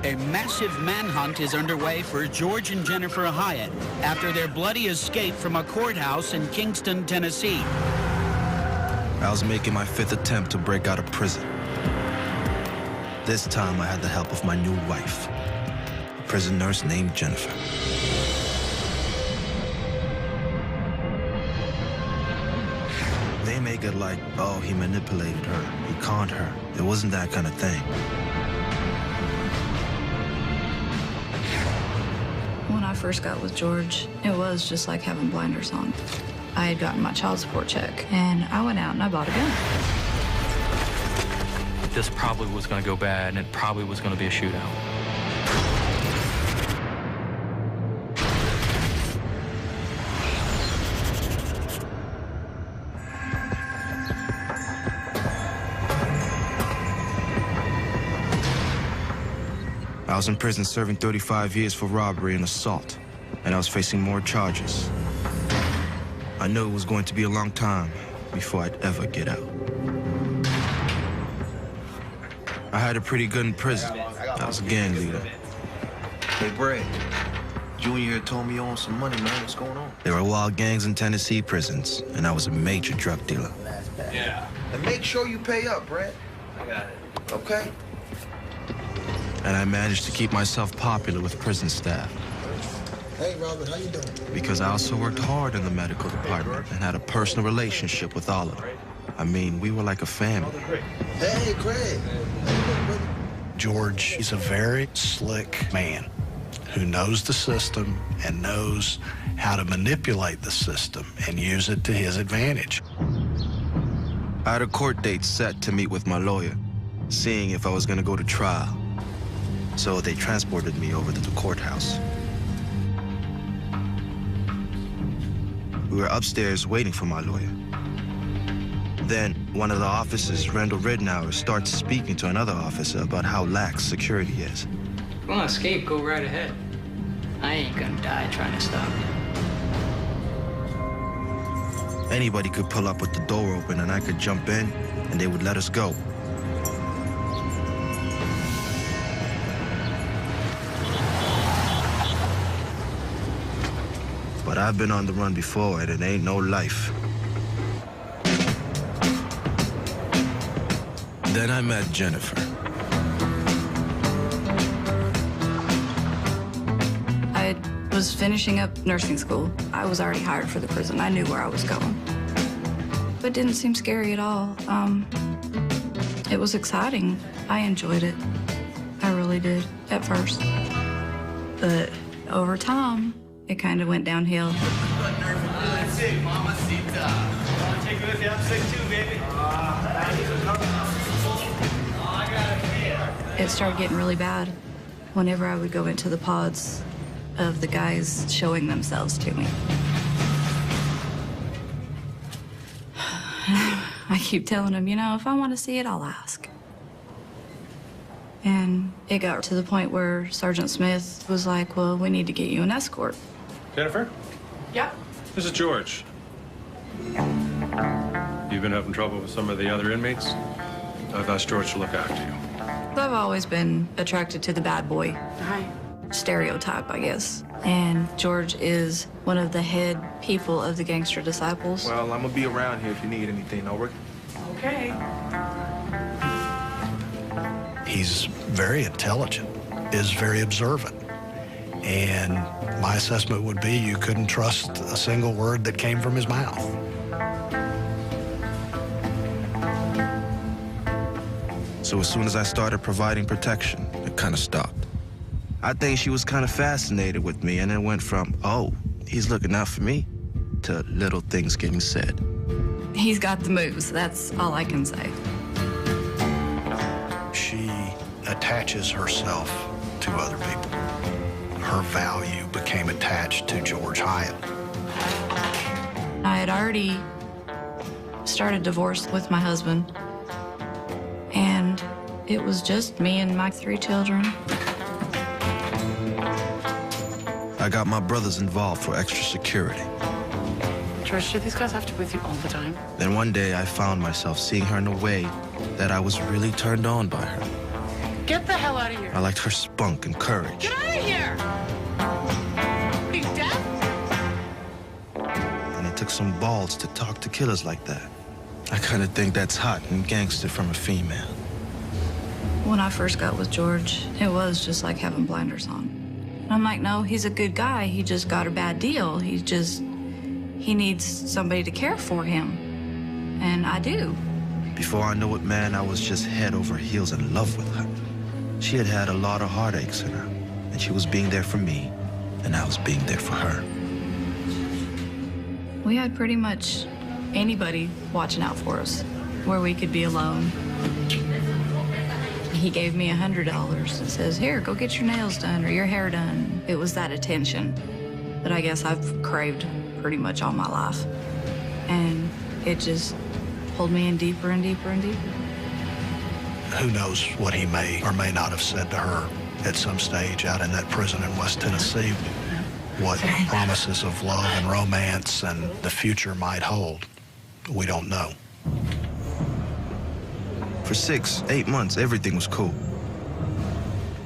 A massive manhunt is underway for George and Jennifer Hyatt after their bloody escape from a courthouse in Kingston, Tennessee. I was making my 5th attempt to break out of prison. This time I had the help of my new wife, a prison nurse named Jennifer. They make it like, oh, he manipulated her, he conned her. It wasn't that kind of thing. When I first got with George, it was just like having blinders on. I had gotten my child support check, and I went out and I bought a gun. This probably was going to go bad, and it probably was going to be a shootout. I was in prison serving 35 years for robbery and assault, and I was facing more charges. I knew it was going to be a long time before I'd ever get out. I had it pretty good in prison. I was a gang leader. Hey, Brad, Junior here told me you own some money, man. What's going on? There were wild gangs in Tennessee prisons, and I was a major drug dealer. Yeah. And make sure you pay up, Brad. I got it. Okay? And I managed to keep myself popular with prison staff. Hey, Robert, how you doing? Because I also worked hard in the medical department and had a personal relationship with all of them. I mean, we were like a family. Hey, Craig. How you doing, brother? George is a very slick man who knows the system and knows how to manipulate the system and use it to his advantage. I had a court date set to meet with my lawyer, seeing if I was going to go to trial. So they transported me over to the courthouse. We were upstairs waiting for my lawyer. Then one of the officers, Randall Ridnour, starts speaking to another officer about how lax security is. You want to escape, go right ahead. I ain't gonna die trying to stop you. Anybody could pull up with the door open and I could jump in and they would let us go. But I've been on the run before, and it ain't no life. Then I met Jennifer. I was finishing up nursing school. I was already hired for the prison. I knew where I was going. But it didn't seem scary at all. It was exciting. I enjoyed it. I really did, at first. But over time, it kind of went downhill. That's it, mamacita. Want to take it with you? I'm sick too, baby. It started getting really bad whenever I would go into the pods of the guys showing themselves to me. I keep telling them, you know, if I want to see it, I'll ask. And it got to the point where Sergeant Smith was like, well, we need to get you an escort. Jennifer? Yeah? This is George. You've been having trouble with some of the other inmates? I've asked George to look after you. I've always been attracted to the bad boy stereotype, I guess. And George is one of the head people of the Gangster Disciples. Well, I'm gonna be around here if you need anything, over. Okay. He's very intelligent, is very observant. And my assessment would be you couldn't trust a single word that came from his mouth. So as soon as I started providing protection, it kind of stopped. I think she was kind of fascinated with me, and it went from, oh, he's looking out for me, to little things getting said. He's got the moves, that's all I can say. She attaches herself to other people. Her value became attached to George Hyatt. I had already started divorce with my husband, and it was just me and my 3 children. I got my brothers involved for extra security. George, do these guys have to be with you all the time? Then one day I found myself seeing her in a way that I was really turned on by her. Get the hell out of here. I liked her spunk and courage. Get out of here! He's dead? And it took some balls to talk to killers like that. I kind of think that's hot and gangster from a female. When I first got with George, it was just like having blinders on. I'm like, no, he's a good guy. He just got a bad deal. He needs somebody to care for him. And I do. Before I knew it, man, I was just head over heels in love with her. She had had a lot of heartaches in her, and she was being there for me, and I was being there for her. We had pretty much anybody watching out for us, where we could be alone. He gave me $100 and says, here, go get your nails done or your hair done. It was that attention that I guess I've craved pretty much all my life. And it just pulled me in deeper and deeper and deeper. Who knows what he may or may not have said to her at some stage out in that prison in West Tennessee, what promises of love and romance and the future might hold. We don't know. For 6, 8 months, everything was cool.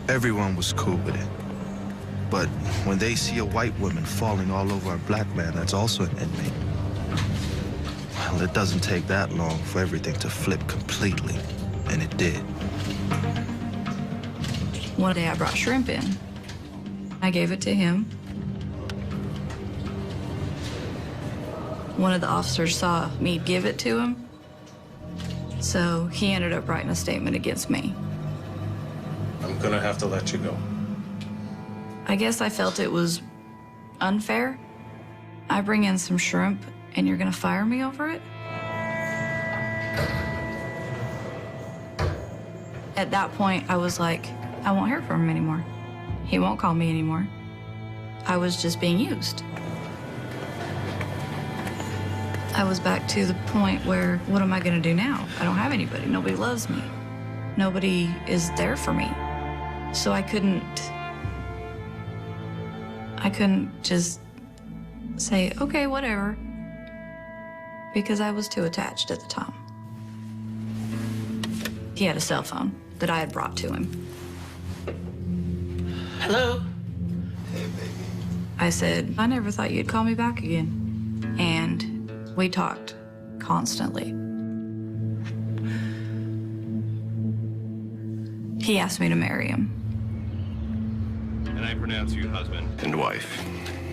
Everyone was cool with it. But when they see a white woman falling all over a black man that's also an inmate, well, it doesn't take that long for everything to flip completely, and it did. One day I brought shrimp in. I gave it to him. One of the officers saw me give it to him, so he ended up writing a statement against me. I'm gonna have to let you go. I guess I felt it was unfair. I bring in some shrimp, and you're gonna fire me over it? At that point, I was like, I won't hear from him anymore. He won't call me anymore. I was just being used. I was back to the point where, what am I gonna do now? I don't have anybody. Nobody loves me. Nobody is there for me. So I couldn't just say, okay, whatever, because I was too attached at the time. He had a cell phone that I had brought to him. Hello? Hey, baby. I said, I never thought you'd call me back again. And we talked constantly. He asked me to marry him. And I pronounce you husband and wife.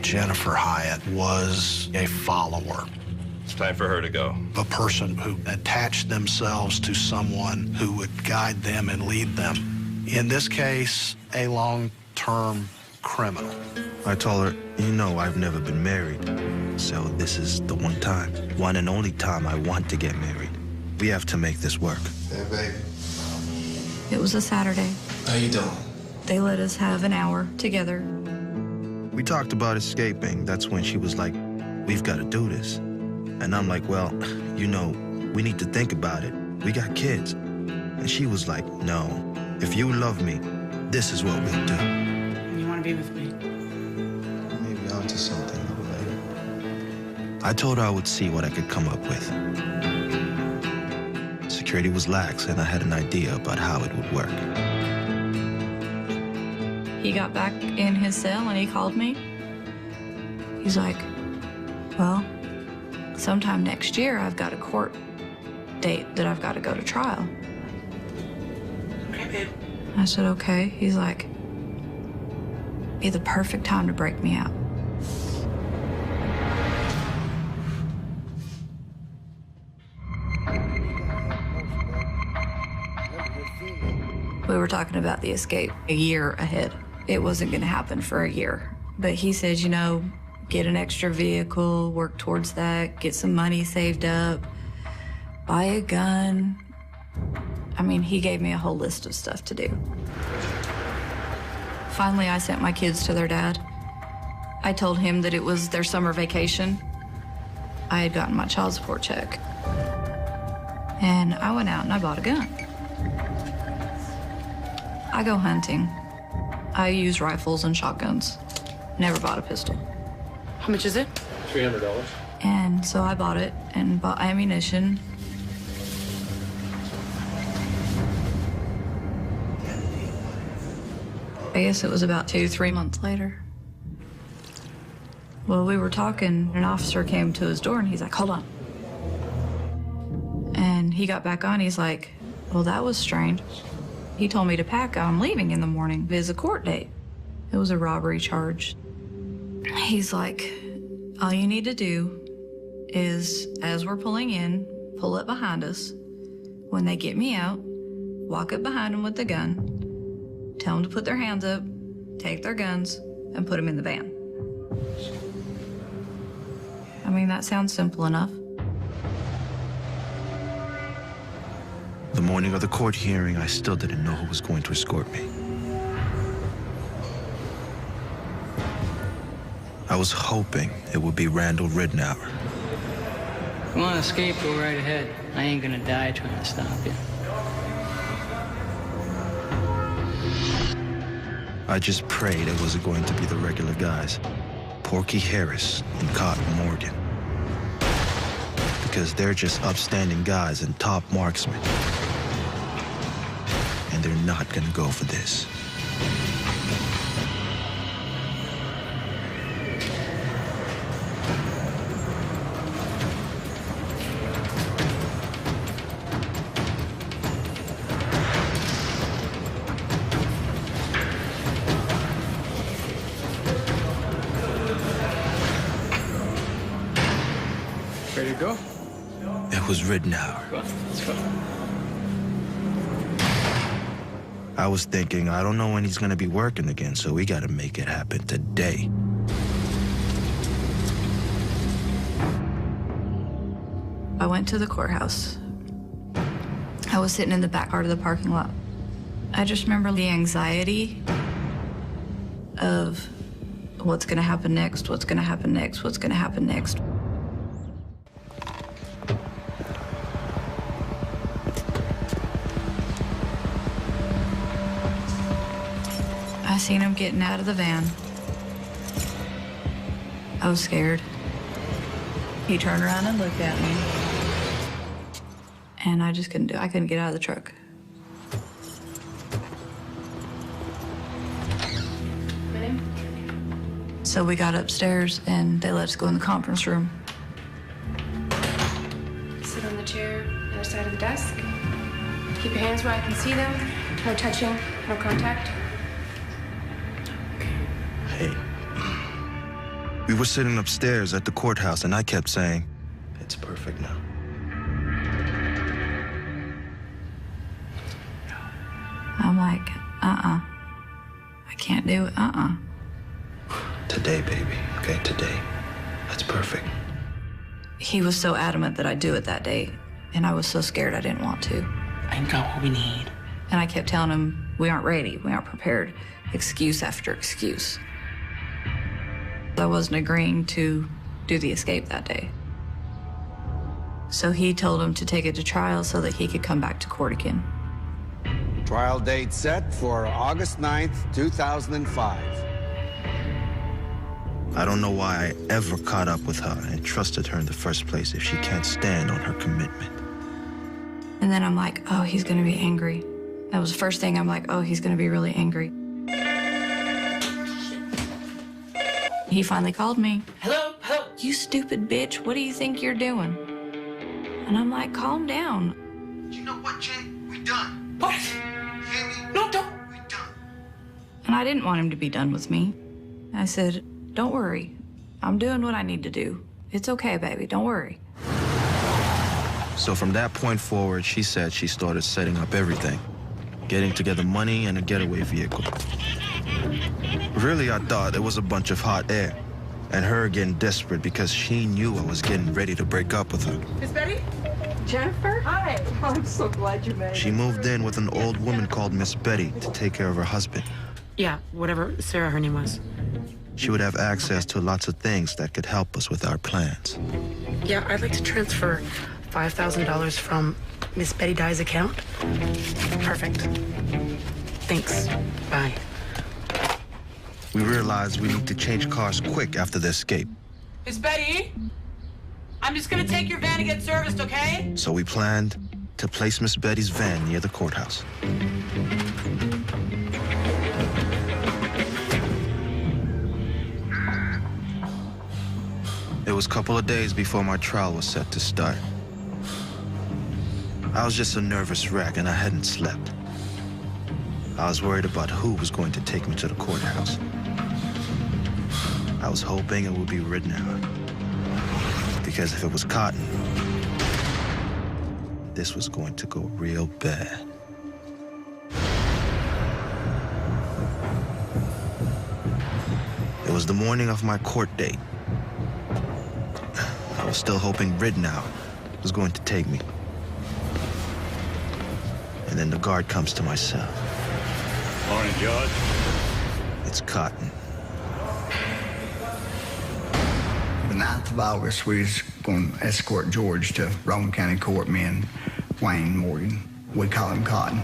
Jennifer Hyatt was a follower. It's time for her to go. A person who attached themselves to someone who would guide them and lead them. In this case, a long-term criminal. I told her, you know, I've never been married, so this is the one and only time I want to get married. We have to make this work. Hey, baby. It was a Saturday. How you doing? They let us have an hour together. We talked about escaping. That's when she was like, we've got to do this. And I'm like, well, you know, we need to think about it. We got kids. And she was like, no, if you love me, this is what we'll do. You want to be with me? Maybe onto something later. I told her I would see what I could come up with. Security was lax, and I had an idea about how it would work. He got back in his cell and he called me. He's like, well, sometime next year I've got a court date that I've got to go to trial. Okay, babe. I said, okay. He's like, be the perfect time to break me out. We were talking about the escape a year ahead. It wasn't going to happen for a year. But he said, you know, get an extra vehicle, work towards that, get some money saved up, buy a gun. I mean, he gave me a whole list of stuff to do. Finally, I sent my kids to their dad. I told him that it was their summer vacation. I had gotten my child support check. And I went out and I bought a gun. I go hunting. I use rifles and shotguns. Never bought a pistol. How much is it? $300. And so I bought it and bought ammunition. I guess it was about 2-3 months later. Well, we were talking, an officer came to his door and he's like, hold on. And he got back on, he's like, well, that was strange. He told me to pack, I'm leaving in the morning. It is a court date. It was a robbery charge. He's like, all you need to do is, as we're pulling in, pull it behind us. When they get me out, walk up behind them with the gun, tell them to put their hands up, take their guns, and put them in the van. I mean, that sounds simple enough. The morning of the court hearing, I still didn't know who was going to escort me. I was hoping it would be Randall Ridnour. If you want to escape, go right ahead. I ain't gonna die trying to stop you. I just prayed it wasn't going to be the regular guys, Porky Harris and Cotton Morgan. Because they're just upstanding guys and top marksmen. And they're not gonna go for this. Ready to go? It was Ridnour. Let's go. I was thinking, I don't know when he's gonna be working again, so we gotta make it happen today. I went to the courthouse. I was sitting in the back part of the parking lot. I just remember the anxiety of what's gonna happen next, what's gonna happen next, what's gonna happen next. I seen him getting out of the van. I was scared. He turned around and looked at me. And I just couldn't do it. I couldn't get out of the truck. So we got upstairs and they let us go in the conference room. Sit on the chair, other side of the desk. Keep your hands where I can see them. No touching, no contact. Hey. We were sitting upstairs at the courthouse and I kept saying, it's perfect now. I'm like, I can't do it, Today, baby, okay, today. That's perfect. He was so adamant that I do it that day, and I was so scared I didn't want to. I got what we need. And I kept telling him, we aren't ready, we aren't prepared. Excuse after excuse. I wasn't agreeing to do the escape that day. So he told him to take it to trial so that he could come back to court again. Trial date set for August 9th, 2005. I don't know why I ever caught up with her and trusted her in the first place if she can't stand on her commitment. And then I'm like, oh, he's gonna be angry. That was the first thing. I'm like, oh, he's gonna be really angry. He finally called me. Hello? Hello? You stupid bitch, what do you think you're doing? And I'm like, calm down. You know what, Jen? We done. What? You hear me? No, don't. We done. And I didn't want him to be done with me. I said, don't worry. I'm doing what I need to do. It's okay, baby, don't worry. So from that point forward, she said she started setting up everything, getting together money and a getaway vehicle. Really, I thought it was a bunch of hot air and her getting desperate because she knew I was getting ready to break up with her. Miss Betty? Jennifer? Hi. Oh, I'm so glad you made it. She moved in with an old woman called Miss Betty to take care of her husband. Yeah, whatever Sarah, her name was. She would have access to lots of things that could help us with our plans. Yeah, I'd like to transfer $5,000 from Miss Betty Dye's account. Perfect. Thanks. Bye. We realized we need to change cars quick after the escape. Miss Betty? I'm just gonna take your van to get serviced, okay? So we planned to place Miss Betty's van near the courthouse. was a couple of days before my trial was set to start. I was just a nervous wreck and I hadn't slept. I was worried about who was going to take me to the courthouse. I was hoping it would be Rittenhour. Because if it was Cotton, this was going to go real bad. It was the morning of my court date. I was still hoping Rittenhour was going to take me. And then the guard comes to my cell. Morning, George. It's Cotton. The 9th of August, we was going to escort George to Rowan County Court, me and Wayne Morgan. We call him Cotton.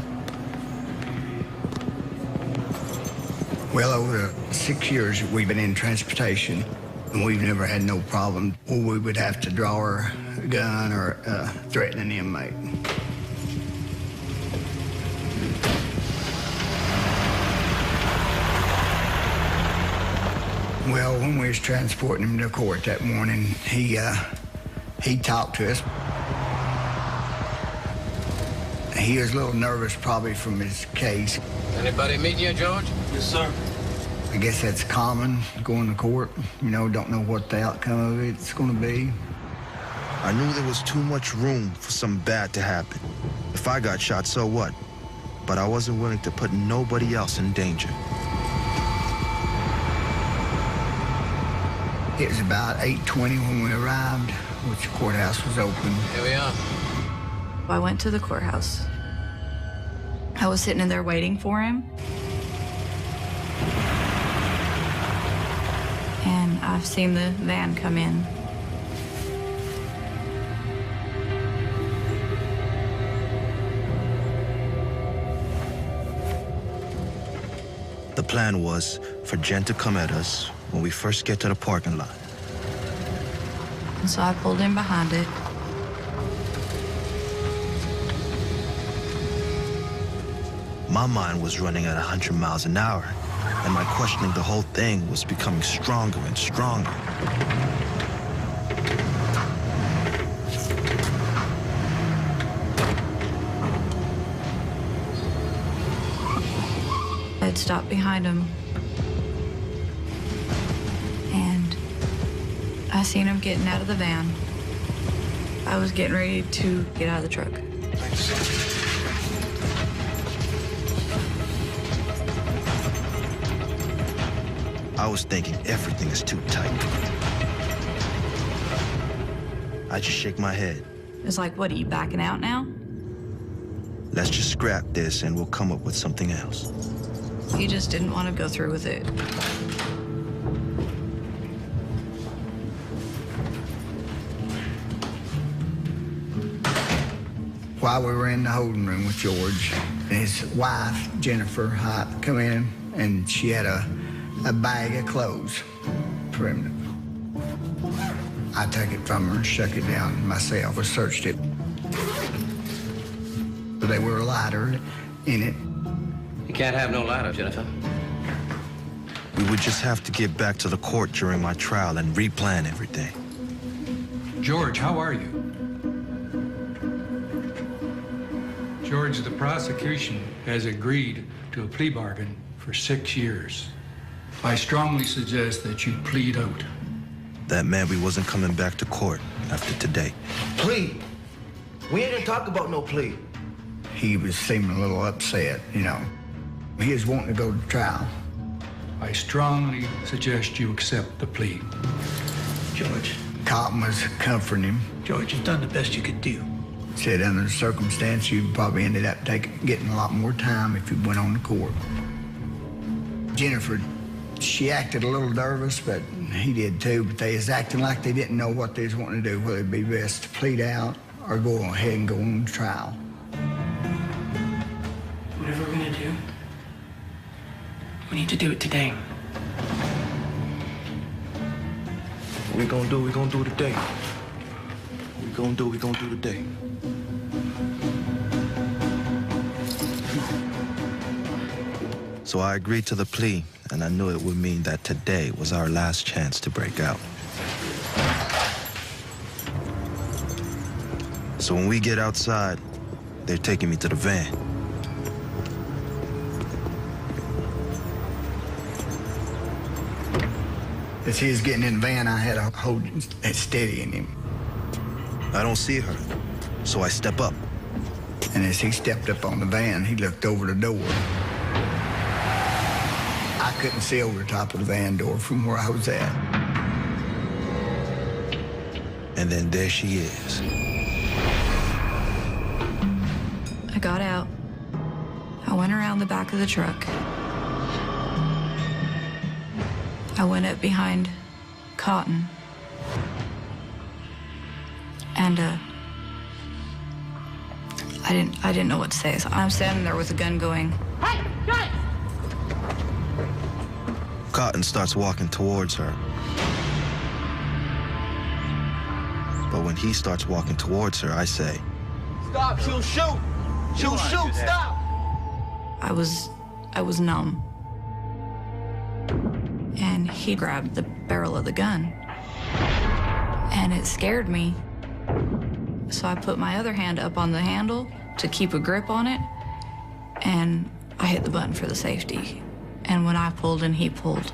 Well, over the 6 years that we've been in transportation, and we've never had no problem where we would have to draw our gun or threaten an inmate. Well, when we was transporting him to court that morning, he talked to us. He was a little nervous, probably from his case. Anybody meeting you, George? Yes, sir. I guess that's common, going to court. You know, don't know what the outcome of it's going to be. I knew there was too much room for something bad to happen. If I got shot, so what? But I wasn't willing to put nobody else in danger. It was about 8:20 when we arrived, which the courthouse was open. Here we are. I went to the courthouse. I was sitting in there waiting for him. And I've seen the van come in. The plan was for Jen to come at us when we first get to the parking lot. And so I pulled in behind it. My mind was running at 100 miles an hour, and my questioning the whole thing was becoming stronger and stronger. I had stopped behind him. And I seen him getting out of the van. I was getting ready to get out of the truck. I was thinking everything is too tight. I just shake my head. It's like, what, are you backing out now? Let's just scrap this and we'll come up with something else. He just didn't want to go through with it. While we were in the holding room with George, his wife, Jennifer Hite, come in, and she had a bag of clothes for him. I took it from her and shook it down myself. I searched it. But they were a lighter in it. You can't have no lighter, Jennifer. We would just have to get back to the court during my trial and replan everything. George, how are you? George, the prosecution has agreed to a plea bargain for 6 years. I strongly suggest that you plead out. That meant we wasn't coming back to court after today. Plea? We ain't gonna talk about no plea. He was seeming a little upset, you know. He was wanting to go to trial. I strongly suggest you accept the plea. George. Cotton was comforting him. George, you've done the best you could do. Said under the circumstance, you probably ended up getting a lot more time if you went on to court. Jennifer, she acted a little nervous, but he did too. But they was acting like they didn't know what they was wanting to do, whether it'd be best to plead out or go ahead and go on trial. Whatever we're gonna do, we need to do it today. What we gonna do today. We gonna do today. So I agreed to the plea, and I knew it would mean that today was our last chance to break out. So when we get outside, they're taking me to the van. As he was getting in the van, I had a hold it steady in him. I don't see her, so I step up. And as he stepped up on the van, he looked over the door. I couldn't see over the top of the van door from where I was at. And then there she is. I got out. I went around the back of the truck. I went up behind Cotton. And I didn't know what to say. So I'm standing there with a gun going, Hey, guys! Cotton starts walking towards her. But when he starts walking towards her, I say, Stop, she'll shoot! She'll shoot, stop! I was numb. And he grabbed the barrel of the gun. And it scared me. So I put my other hand up on the handle to keep a grip on it, and I hit the button for the safety. And when I pulled and he pulled,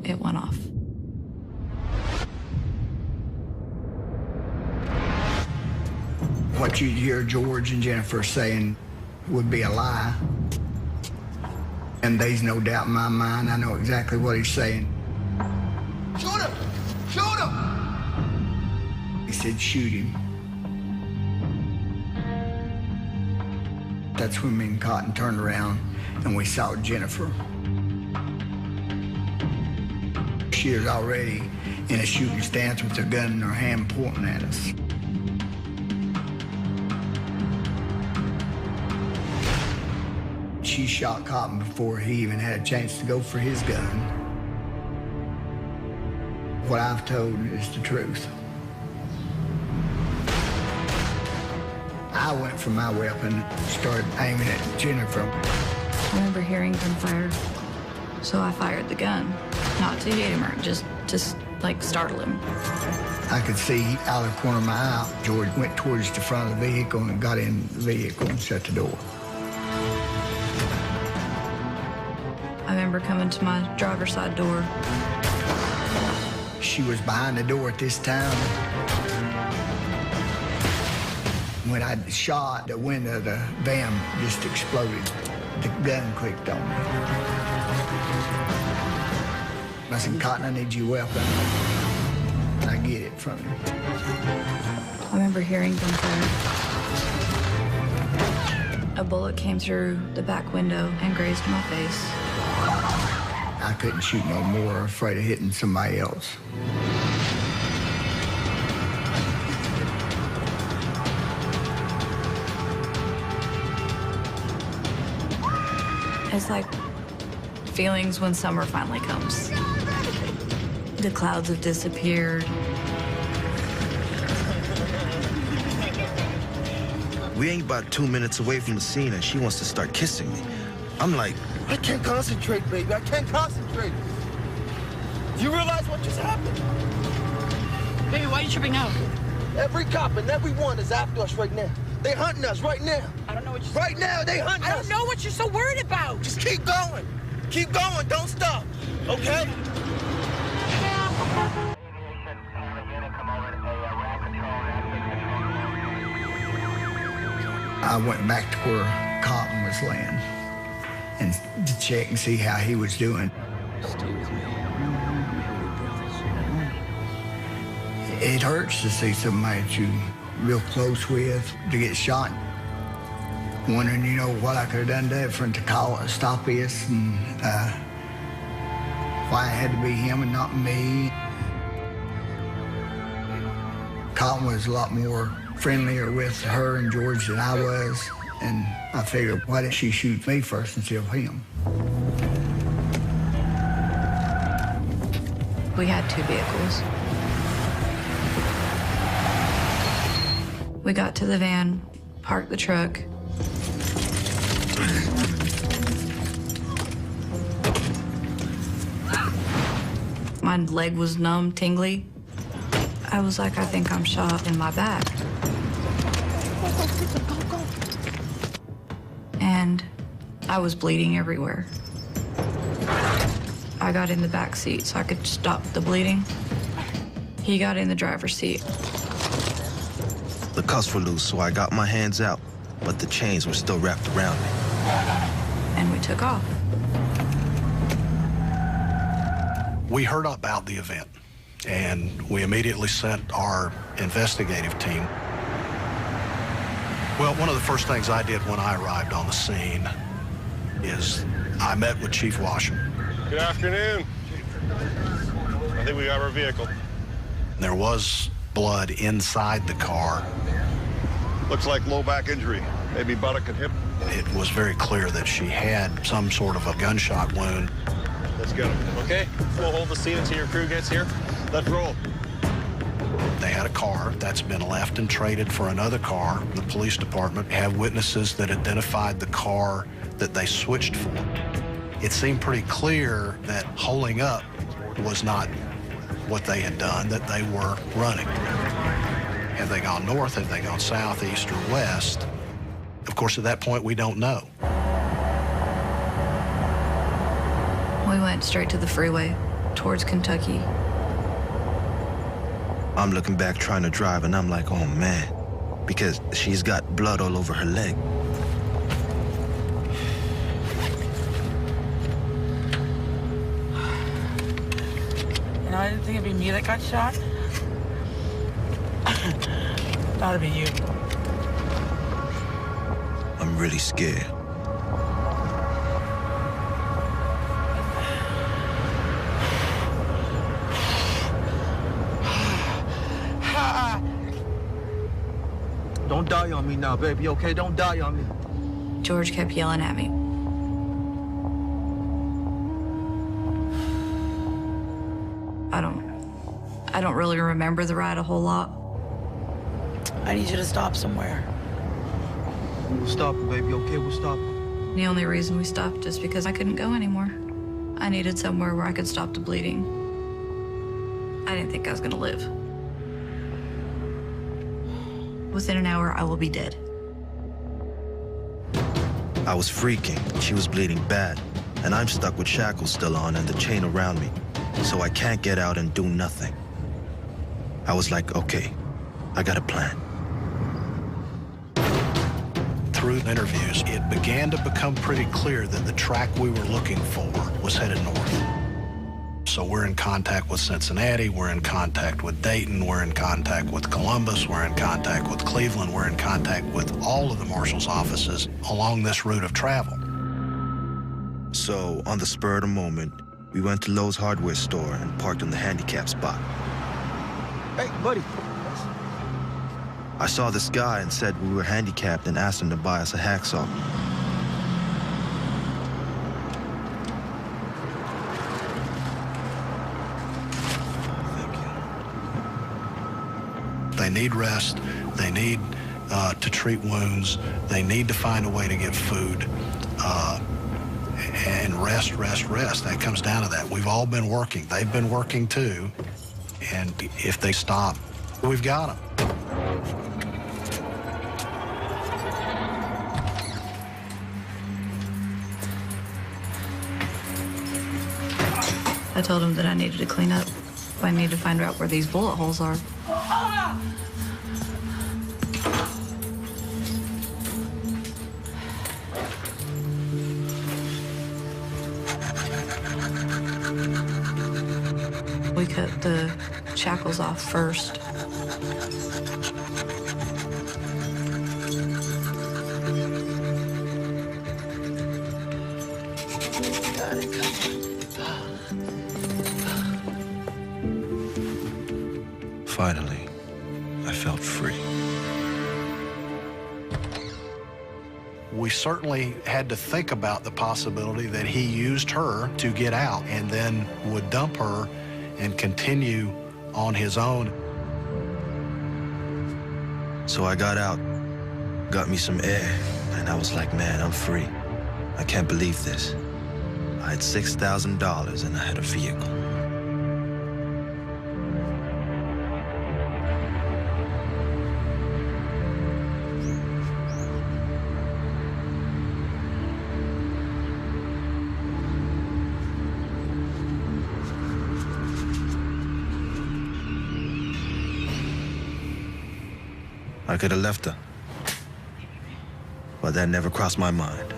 it went off. What you'd hear George and Jennifer saying would be a lie. And there's no doubt in my mind, I know exactly what he's saying. Shoot him! Shoot him! He said, shoot him. That's when me and Cotton turned around and we saw Jennifer. She was already in a shooting stance with her gun in her hand pointing at us. She shot Cotton before he even had a chance to go for his gun. What I've told is the truth. I went for my weapon, started aiming at Jennifer. I remember hearing gunfire, so I fired the gun. Not to hit him or just like startle him. I could see out of the corner of my eye, George went towards the front of the vehicle and got in the vehicle and shut the door. I remember coming to my driver's side door. She was behind the door at this time. When I shot, the window of the van just exploded. The gun clicked on me. I said, Cotton, I need your weapon. And I get it from you. I remember hearing gunfire. A bullet came through the back window and grazed my face. I couldn't shoot no more, afraid of hitting somebody else. It's like feelings when summer finally comes. The clouds have disappeared. We ain't about 2 minutes away from the scene and she wants to start kissing me. I'm like, I can't concentrate, baby. I can't concentrate. Do you realize what just happened? Baby, why are you tripping out? Every cop and everyone is after us right now. They hunting us right now. I don't know what you're Right now, they hunting us. I don't know what you're so worried about. Just keep going. Keep going. Don't stop. Okay? I went back to where Cotton was laying and to check and see how he was doing. Stay with me. It hurts to see somebody that you're real close with to get shot. Wondering, you know, what I could have done different to stop this and why it had to be him and not me. Cotton was a lot more friendlier with her and George than I was, and I figured, why didn't she shoot me first instead of him? We had 2 vehicles. We got to the van, parked the truck. My leg was numb, tingly. I I was like, I think I'm shot in my back. And I was bleeding everywhere. I got in the back seat so I could stop the bleeding. He got in the driver's seat. The cuffs were loose, so I got my hands out, but the chains were still wrapped around me. And we took off. We heard about the event, and we immediately sent our investigative team. Well, one of the first things I did when I arrived on the scene is I met with Chief Washam. Good afternoon. I think we got our vehicle. There was blood inside the car. Looks like low back injury, maybe buttock and hip. It was very clear that she had some sort of a gunshot wound. Let's get him. Okay, we'll hold the scene until your crew gets here. Let's roll. They had a car that's been left and traded for another car. The police department have witnesses that identified the car that they switched for. It seemed pretty clear that holding up was not what they had done, that they were running. Have they gone north? Have they gone south, east, or west? Of course, at that point, we don't know. We went straight to the freeway, towards Kentucky. I'm looking back trying to drive, and I'm like, oh, man, because she's got blood all over her leg. You know, I didn't think it'd be me that got shot. Thought it'd be you. I'm really scared. Don't die on me now, baby, okay? Don't die on me. George kept yelling at me. I don't really remember the ride a whole lot. I need you to stop somewhere. We'll stop him, baby, okay? We'll stop him. The only reason we stopped is because I couldn't go anymore. I needed somewhere where I could stop the bleeding. I didn't think I was gonna live. Within an hour, I will be dead. I was freaking. She was bleeding bad, and I'm stuck with shackles still on and the chain around me, so I can't get out and do nothing. I was like, okay, I got a plan. Through interviews, it began to become pretty clear that the track we were looking for was headed north. So we're in contact with Cincinnati, we're in contact with Dayton, we're in contact with Columbus, we're in contact with Cleveland, we're in contact with all of the marshal's offices along this route of travel. So, on the spur of the moment, we went to Lowe's hardware store and parked in the handicap spot. Hey, buddy. I saw this guy and said we were handicapped and asked him to buy us a hacksaw. They need rest, they need to treat wounds, they need to find a way to get food, and rest. That comes down to that. We've all been working. They've been working too, and if they stop, we've got them. I told him that I needed to clean up. I need to find out where these bullet holes are. We cut the shackles off first. Finally, I felt free. We certainly had to think about the possibility that he used her to get out and then would dump her and continue on his own. So I got out, got me some air, and I was like, man, I'm free. I can't believe this. I had $6,000 and I had a vehicle. I could have left her. But that never crossed my mind.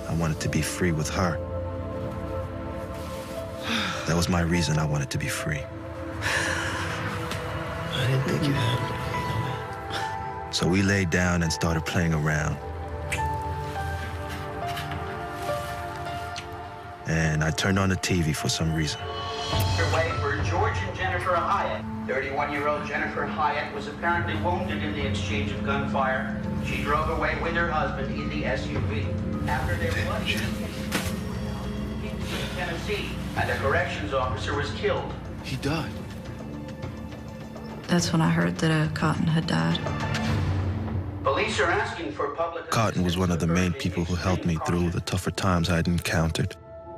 I wanted to be free with her. That was my reason I wanted to be free. I didn't think you had. So we laid down and started playing around. And I turned on the TV for some reason. Underway for George and Jennifer Hyatt. 31-year-old Jennifer Hyatt was apparently wounded in the exchange of gunfire. She drove away with her husband in the SUV. After their bloody in Tennessee, and a corrections officer was killed. He died. That's when I heard that Cotton had died. Police are asking for public... Cotton was one of the main people who helped me through the tougher times I had encountered,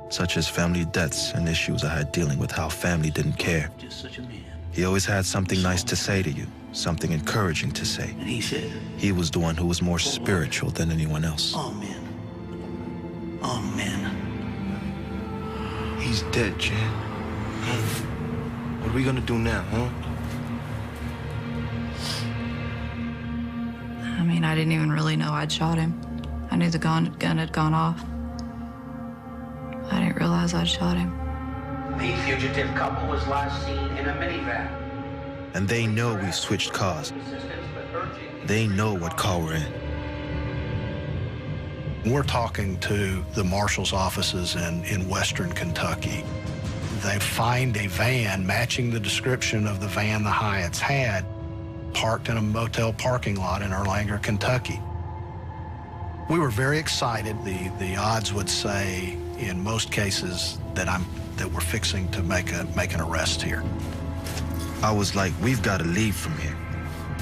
such as family deaths and issues I had dealing with how family didn't care. Just such a man. He always had something nice to say to you, something encouraging to say. And he said, he was the one who was more spiritual than anyone else. oh, man. Oh, man. He's dead, Jen. What are we gonna do now, huh? I mean, I didn't even really know I'd shot him. I knew the gun had gone off. I didn't realize I'd shot him. The fugitive couple was last seen in a minivan. And they know we switched cars. They know what car we're in. We're talking to the marshal's offices in Western Kentucky. They find a van matching the description of the van the Hyatts had, parked in a motel parking lot in Erlanger, Kentucky. We were very excited. The odds would say, in most cases, that we're fixing to make an arrest here. I was like, we've got to leave from here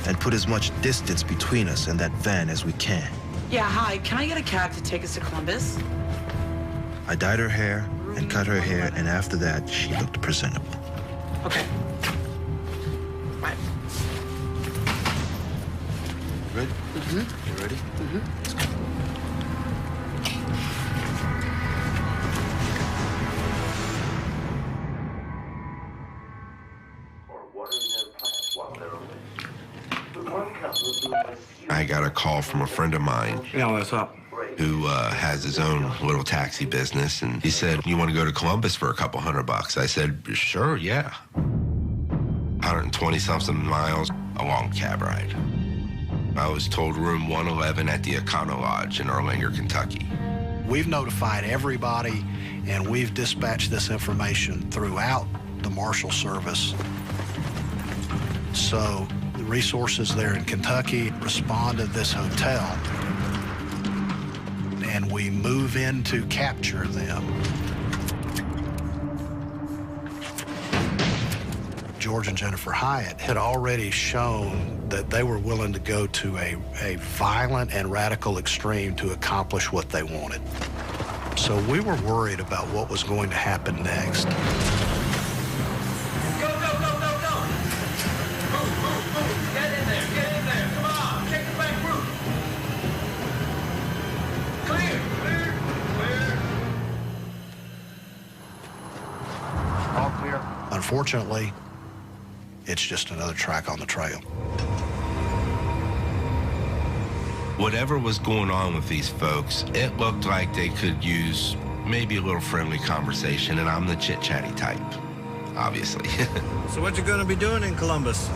and put as much distance between us and that van as we can. Yeah, hi. Can I get a cab to take us to Columbus? I dyed her hair and cut her hair, and after that, she looked presentable. Okay. Right. Ready? Mm-hmm. You ready? Mm-hmm. Let's go. I got a call from a friend of mine. Yeah, what's up? Who has his own little taxi business, and he said, you want to go to Columbus for a couple $100? I said, sure, yeah. 120-something miles, a long cab ride. I was told room 111 at the Econo Lodge in Erlanger, Kentucky. We've notified everybody, and we've dispatched this information throughout the Marshal Service. So the resources there in Kentucky respond to this hotel, and we move in to capture them. George and Jennifer Hyatt had already shown that they were willing to go to a violent and radical extreme to accomplish what they wanted. So we were worried about what was going to happen next. Unfortunately, it's just another track on the trail. Whatever was going on with these folks, it looked like they could use maybe a little friendly conversation, and I'm the chit-chatty type, obviously. So what you gonna be doing in Columbus?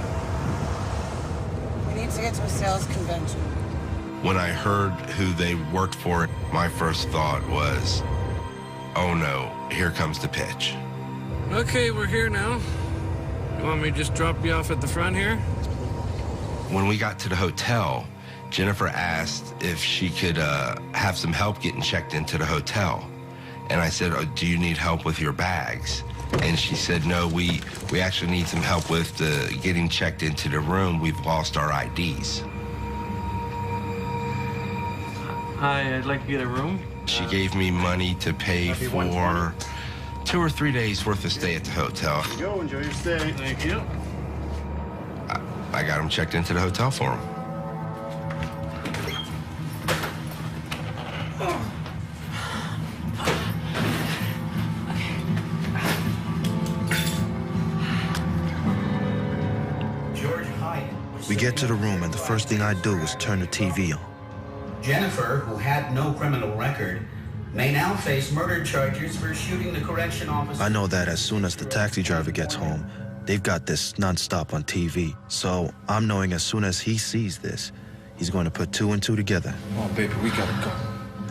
We need to get to a sales convention. When I heard who they worked for, my first thought was, oh no, here comes the pitch. Okay, we're here now. You want me to just drop you off at the front here? When we got to the hotel, Jennifer asked if she could have some help getting checked into the hotel. And I said, oh, do you need help with your bags? And she said, no, we actually need some help with getting checked into the room. We've lost our IDs. Hi, I'd like to get a room. She gave me money to pay for 2 or 3 days worth of stay at the hotel. Go, enjoy your stay. Thank you. I got him checked into the hotel for him. get to the room, and the first thing I do is turn the TV on. Jennifer, who had no criminal record, may now face murder charges for shooting the correction officer. I know that as soon as the taxi driver gets home, they've got this nonstop on TV. So I'm knowing as soon as he sees this, he's going to put 2 and 2 together. Oh, baby, we gotta go.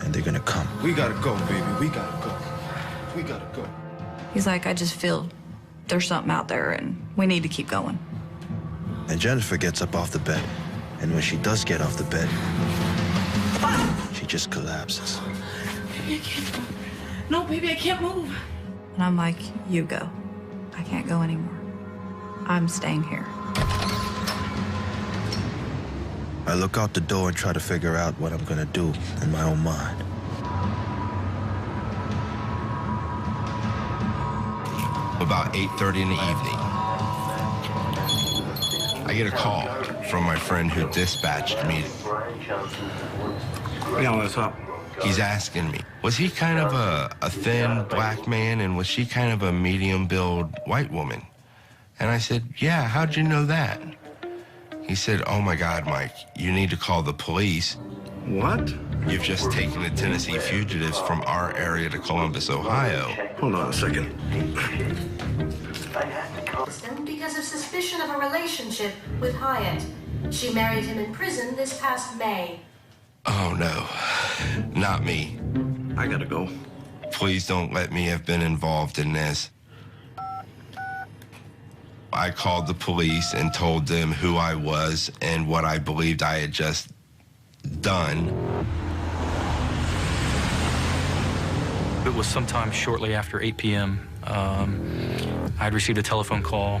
And they're gonna come. We gotta go, baby. We gotta go. We gotta go. He's like, I just feel there's something out there and we need to keep going. And Jennifer gets up off the bed. And when she does get off the bed, she just collapses. Baby, I can't move. No, baby, I can't move. And I'm like, you go. I can't go anymore. I'm staying here. I look out the door and try to figure out what I'm gonna do in my own mind. About 8:30 in the evening, I get a call from my friend who dispatched me. Yeah, what's up? He's asking me, was he kind of a thin black man and was she kind of a medium-build white woman? And I said, yeah, how'd you know that? He said, oh my God, Mike, you need to call the police. What? You've just taken the Tennessee fugitives from our area to Columbus, Ohio. Hold on a second. Because of suspicion of a relationship with Hyatt. She married him in prison this past May. Oh no, not me. I gotta go. Please don't let me have been involved in this. I called the police and told them who I was and what I believed I had just done. It was sometime shortly after 8 p.m. I'd received a telephone call.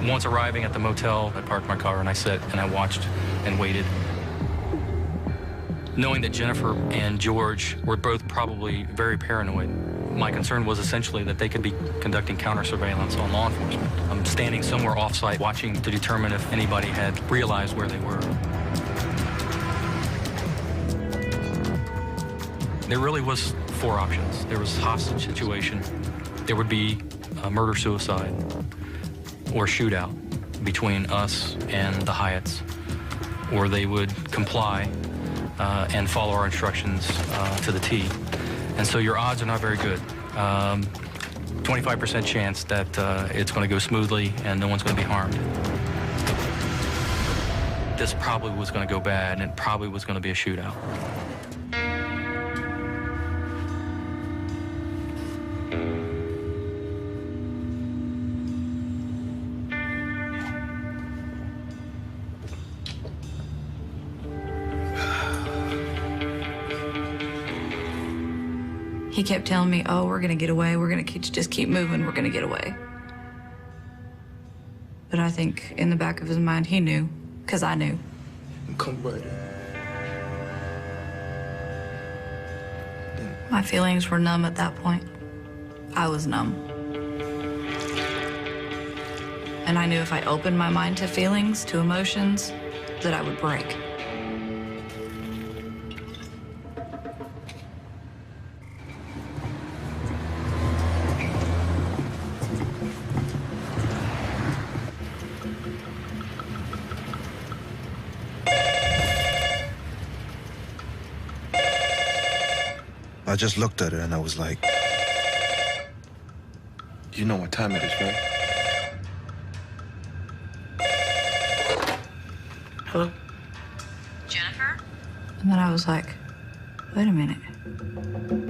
Once arriving at the motel, I parked my car and I sat and I watched and waited. Knowing that Jennifer and George were both probably very paranoid, my concern was essentially that they could be conducting counter surveillance on law enforcement. I'm standing somewhere off-site watching to determine if anybody had realized where they were. There really was 4 options. There was hostage situation, there would be a murder-suicide, or shootout between us and the Hyatts, or they would comply and follow our instructions to the T. And so your odds are not very good. 25% chance that it's going to go smoothly and no one's going to be harmed. This probably was going to go bad, and it probably was going to be a shootout. He kept telling me, oh, we're gonna get away. We're gonna just keep moving. We're gonna get away. But I think in the back of his mind, he knew, because I knew. Come right in. My feelings were numb at that point. I was numb. And I knew if I opened my mind to feelings, to emotions, that I would break. I just looked at her and I was like, you know what time it is, right? Hello? Jennifer? And then I was like, wait a minute.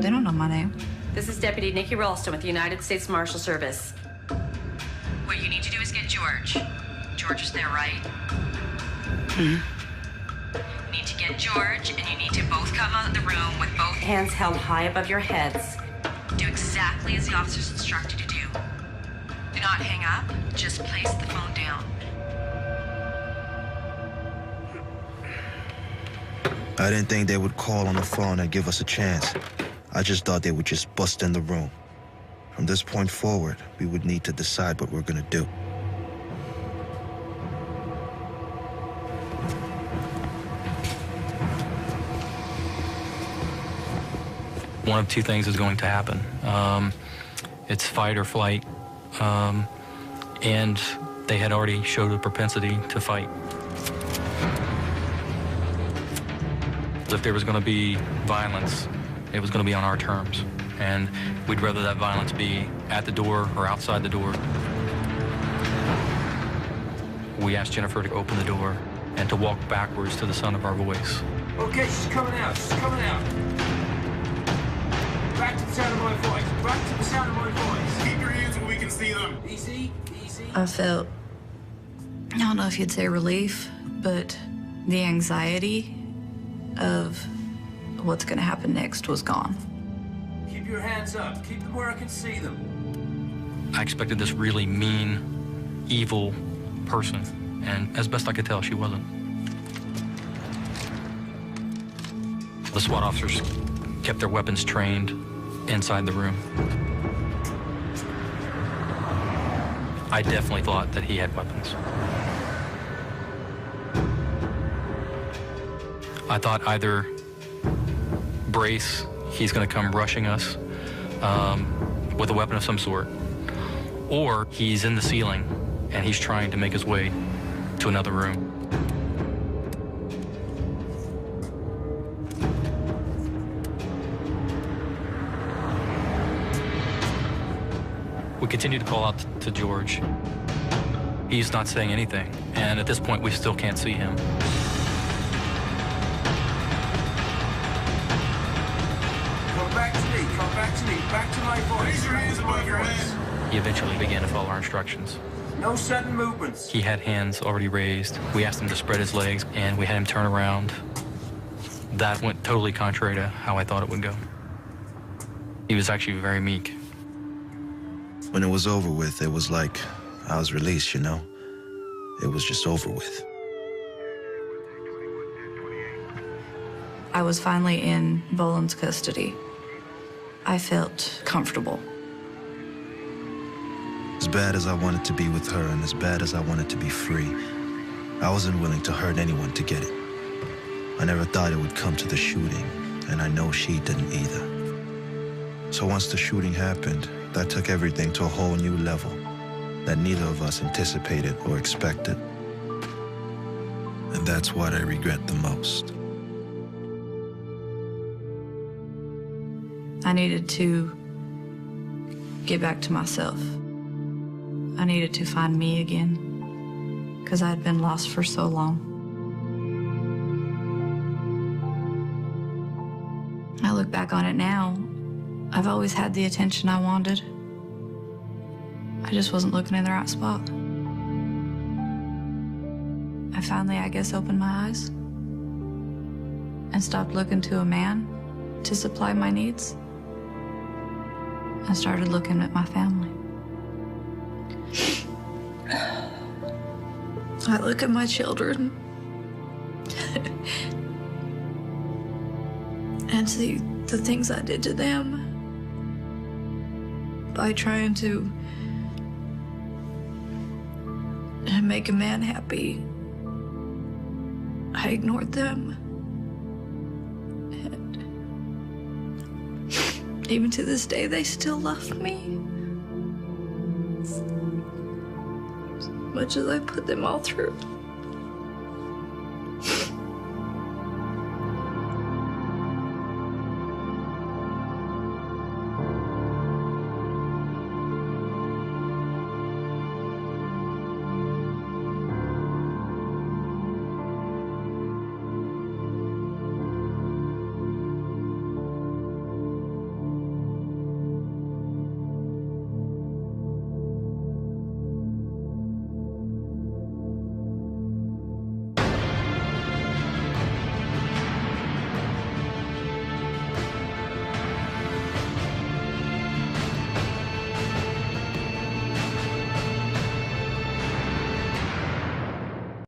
They don't know my name. This is Deputy Nikki Ralston with the United States Marshal Service. What you need to do is get George. George is there, right? Mm-hmm. You need to get George, and you need to both come out of the room with both hands held high above your heads. Do exactly as the officers instructed you to do. Do not hang up. Just place the phone down. I didn't think they would call on the phone and give us a chance. I just thought they would just bust in the room. From this point forward, we would need to decide what we're gonna do. One of 2 things is going to happen. It's fight or flight. And They had already showed a propensity to fight. If there was going to be violence, it was going to be on our terms. And we'd rather that violence be at the door or outside the door. We asked Jennifer to open the door and to walk backwards to the sound of our voice. Okay, she's coming out. She's coming out. Back to the sound of my voice. Back to the sound of my voice. Keep your hands where we can see them. Easy, easy. I felt, I don't know if you'd say relief, but the anxiety of what's going to happen next was gone. Keep your hands up. Keep them where I can see them. I expected this really mean, evil person, and as best I could tell, she wasn't. The SWAT officers kept their weapons trained inside the room. I definitely thought that he had weapons. I thought either brace, he's going to come rushing us with a weapon of some sort, or he's in the ceiling and he's trying to make his way to another room. We continue to call out to George. He's not saying anything, and at this point we still can't see him. Back to my voice. Raise your hands above your head. He eventually began to follow our instructions. No sudden movements. He had hands already raised. We asked him to spread his legs, and we had him turn around. That went totally contrary to how I thought it would go. He was actually very meek. When it was over with, it was like I was released, you know? It was just over with. I was finally in Boland's custody. I felt comfortable. As bad as I wanted to be with her and as bad as I wanted to be free, I wasn't willing to hurt anyone to get it. I never thought it would come to the shooting, and I know she didn't either. So once the shooting happened, that took everything to a whole new level that neither of us anticipated or expected. And that's what I regret the most. I needed to get back to myself. I needed to find me again, because I had been lost for so long. I look back on it now, I've always had the attention I wanted. I just wasn't looking in the right spot. I finally, I guess, opened my eyes and stopped looking to a man to supply my needs. I started looking at my family. I look at my children and see the things I did to them by trying to make a man happy. I ignored them. Even to this day, they still love me. As much as I put them all through.